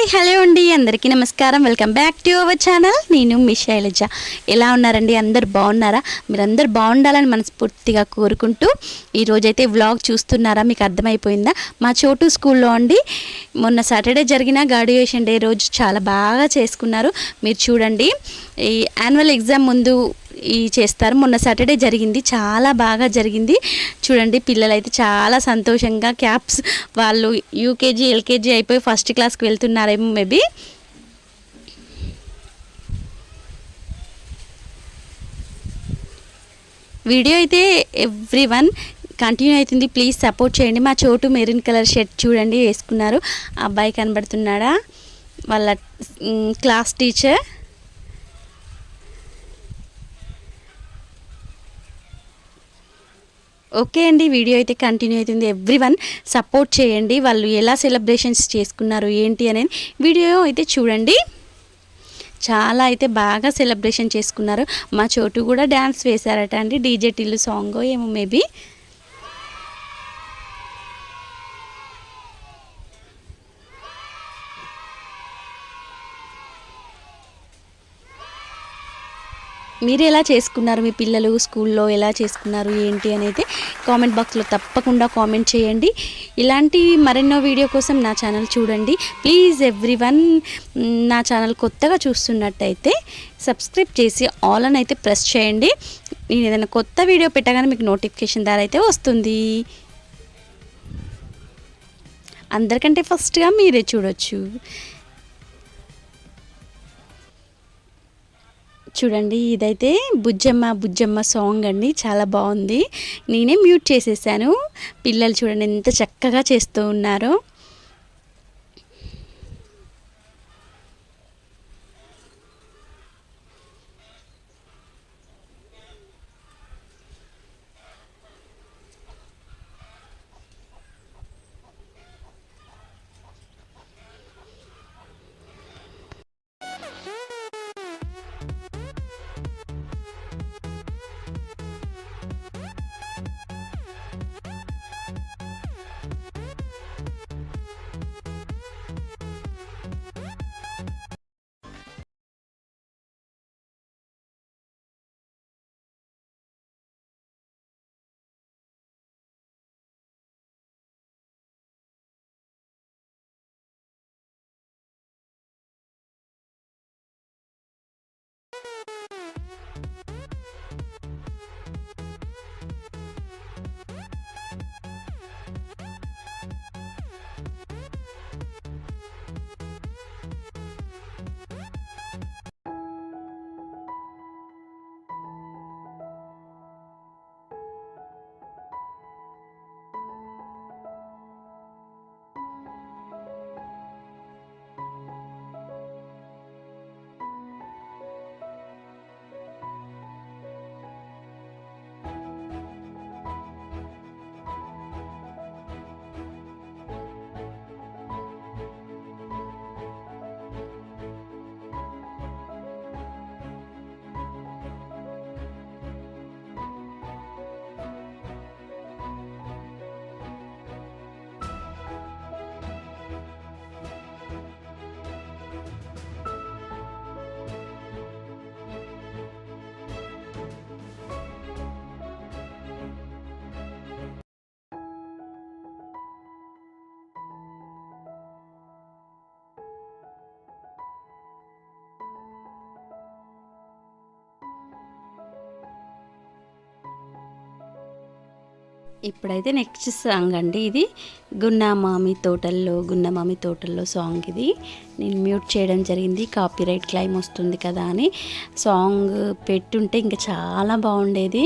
Hi hello అండి, అందరికీ నమస్కారం. Welcome back to our channel. నేను మీ శైలజ. ఎలా ఉన్నారండి? అందరు బాగున్నారా? మీరందరూ బాగుండాలని మనస్ఫూర్తిగా కోరుకుంటూ ఈరోజైతే వ్లాగ్ చూస్తున్నారా? మీకు అర్థమైపోయిందా? మా చోటు స్కూల్లో అండి మొన్న సాటర్డే జరిగిన గ్రాడ్యుయేషన్ డే రోజు చాలా బాగా చేసుకున్నారు. మీరు చూడండి, ఈ యాన్యువల్ ఎగ్జామ్ ముందు చేస్తారు. మొన్న సాటర్డే జరిగింది, చాలా బాగా జరిగింది. చూడండి, పిల్లలైతే చాలా సంతోషంగా క్యాప్స్, వాళ్ళు యూకేజీ ఎల్కేజీ అయిపోయి ఫస్ట్ క్లాస్కి వెళ్తున్నారేమో మేబీ. వీడియో అయితే ఎవ్రీవన్ కంటిన్యూ అవుతుంది, ప్లీజ్ సపోర్ట్ చేయండి. మా చోటు మెరూన్ కలర్ షర్ట్ చూడండి వేసుకున్నారు. అబ్బాయి కనబడుతున్నాడా? వాళ్ళ క్లాస్ టీచర్. ఓకే అండి, వీడియో అయితే కంటిన్యూ అవుతుంది. ఎవ్రీవన్ సపోర్ట్ చేయండి. వాళ్ళు ఎలా సెలబ్రేషన్స్ చేసుకున్నారు ఏంటి అనేది వీడియో అయితే చూడండి. చాలా అయితే బాగా సెలబ్రేషన్ చేసుకున్నారు. మా చోటు కూడా డ్యాన్స్ వేశారట అండి, డీజే టిల్లు సాంగ్ ఏమో మేబీ. మీరు ఎలా చేసుకున్నారు? మీ పిల్లలు స్కూల్లో ఎలా చేసుకున్నారు ఏంటి అనేది కామెంట్ బాక్స్లో తప్పకుండా కామెంట్ చేయండి. ఇలాంటి మరెన్నో వీడియో కోసం నా ఛానల్ చూడండి ప్లీజ్. ఎవ్రీవన్ నా ఛానల్ కొత్తగా చూస్తున్నట్టయితే సబ్స్క్రైబ్ చేసి ఆల్ అని అయితే ప్రెస్ చేయండి. నేను ఏదైనా కొత్త వీడియో పెట్టగానే మీకు నోటిఫికేషన్ ద్వారా అయితే వస్తుంది. అందరికంటే ఫస్ట్గా మీరే చూడొచ్చు. చూడండి, ఇదైతే బుజ్జమ్మ బుజ్జమ్మ సాంగ్ అండి, చాలా బాగుంది. నేనే మ్యూట్ చేసేసాను. పిల్లలు చూడండి ఎంత చక్కగా చేస్తూ ఉన్నారో. ఇప్పుడైతే నెక్స్ట్ సాంగ్ అండి, ఇది గున్నమామి తోటల్లో సాంగ్. ఇది నేను మ్యూట్ చేయడం జరిగింది, కాపీరైట్ క్లైమ్ వస్తుంది కదా అని. సాంగ్ పెట్టుంటే ఇంకా చాలా బాగుండేది.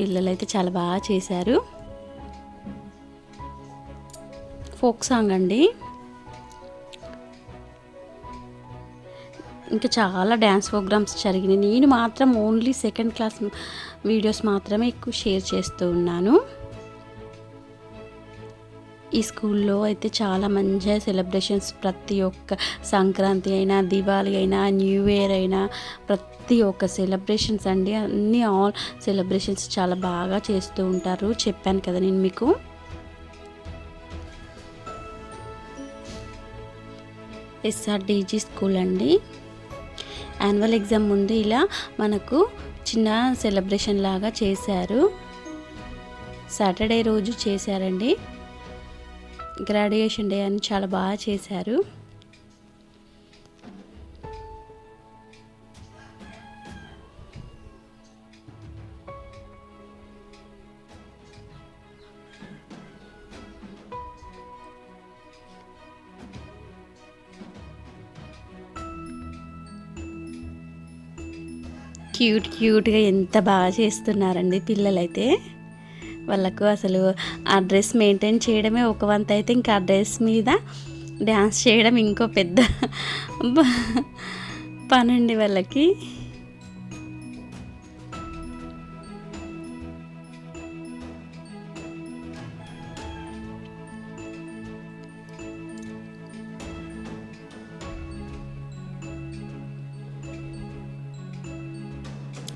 పిల్లలైతే చాలా బాగా చేశారు. ఫోక్ సాంగ్ అండి. ఇంకా చాలా డ్యాన్స్ ప్రోగ్రామ్స్ జరిగినాయి. నేను మాత్రం ఓన్లీ సెకండ్ క్లాస్ వీడియోస్ మాత్రమే ఎక్కువ షేర్ చేస్తూ ఉన్నాను. ఈ స్కూల్లో అయితే చాలా మంచిగా సెలబ్రేషన్స్, ప్రతి ఒక్క సంక్రాంతి అయినా, దివాళీ అయినా, న్యూ ఇయర్ అయినా ప్రతి ఒక్క సెలబ్రేషన్స్ అండి, అన్నీ ఆల్ సెలబ్రేషన్స్ చాలా బాగా చేస్తూ ఉంటారు. చెప్పాను కదా నేను మీకు. SRDG స్కూల్ అండి. యాన్యువల్ ఎగ్జామ్ ముందు ఇలా మనకు చిన్న సెలబ్రేషన్ లాగా చేశారు. సాటర్డే రోజు చేశారండి. గ్రాడ్యుయేషన్ డే అని చాలా బాగా చేశారు. క్యూట్గా ఎంత బాగా చేస్తున్నారండి పిల్లలైతే. వాళ్ళకు అసలు ఆ డ్రెస్ మెయింటైన్ చేయడమే ఒక వంత అయితే, ఇంకా ఆ డ్రెస్ మీద డ్యాన్స్ చేయడం ఇంకో పెద్ద పనండి వాళ్ళకి.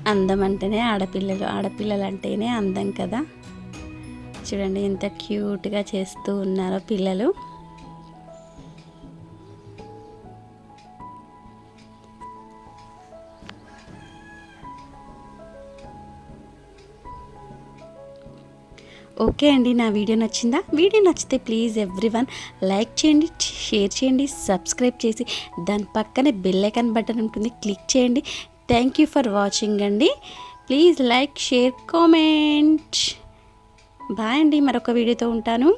అందం అంటేనే ఆడపిల్లలు అంటేనే అందం కదా. చూడండి ఎంత క్యూట్గా చేస్తూ ఉన్నారో పిల్లలు. ఓకే అండి, నా వీడియో నచ్చిందా? వీడియో నచ్చితే ప్లీజ్ ఎవ్రీవన్ లైక్ చేయండి, షేర్ చేయండి, సబ్స్క్రైబ్ చేసి దాని పక్కనే బెల్ ఐకాన్ బటన్ ఉంటుంది, క్లిక్ చేయండి. థ్యాంక్ యూ ఫర్ వాచింగ్ అండి. Please like, share, comment. Bye అండి, మరొక వీడియోతో ఉంటాను.